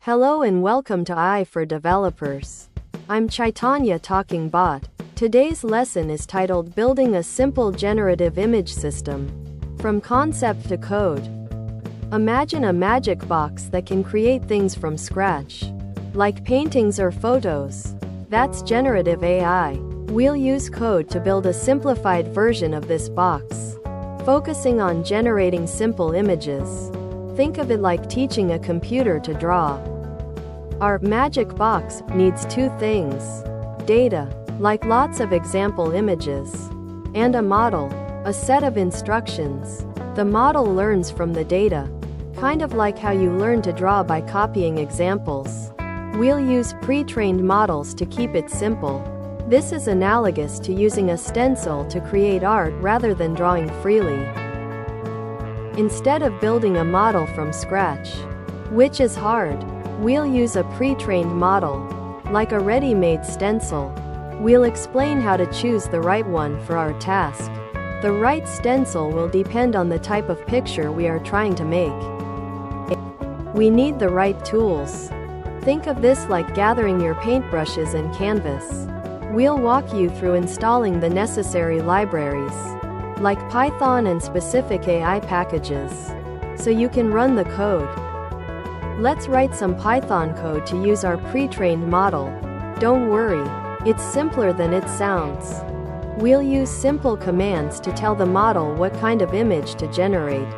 Hello and welcome to AI for Developers. I'm Chaitanya talking bot. Today's lesson is titled Building a Simple Generative Image System. From Concept to Code. Imagine a magic box that can create things from scratch. Like paintings or photos. That's generative AI. We'll use code to build a simplified version of this box. Focusing on generating simple images. Think of it like teaching a computer to draw. Our magic box needs two things: data, like lots of example images, and a model, a set of instructions. The model learns from the data, kind of like how you learn to draw by copying examples. We'll use pre-trained models to keep it simple. This is analogous to using a stencil to create art rather than drawing freely. Instead of building a model from scratch, which is hard, we'll use a pre-trained model, like a ready-made stencil. We'll explain how to choose the right one for our task. The right stencil will depend on the type of picture we are trying to make. We need the right tools. Think of this like gathering your paintbrushes and canvas. We'll walk you through installing the necessary libraries, like Python and specific AI packages, so you can run the code. Let's write some Python code to use our pre-trained model. Don't worry, it's simpler than it sounds. We'll use simple commands to tell the model what kind of image to generate.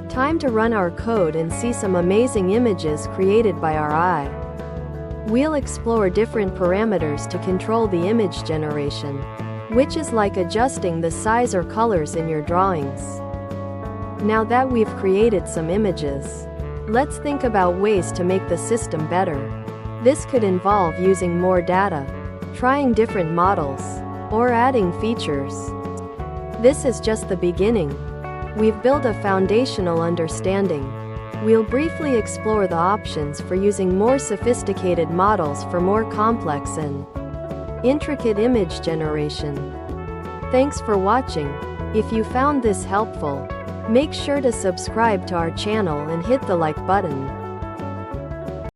Time to run our code and see some amazing images created by our AI. We'll explore different parameters to control the image generation, which is like adjusting the size or colors in your drawings. Now that we've created some images, let's think about ways to make the system better. This could involve using more data, trying different models, or adding features. This is just the beginning. We've built a foundational understanding. We'll briefly explore the options for using more sophisticated models for more complex and intricate image generation. Thanks for watching. If you found this helpful, make sure to subscribe to our channel and hit the like button.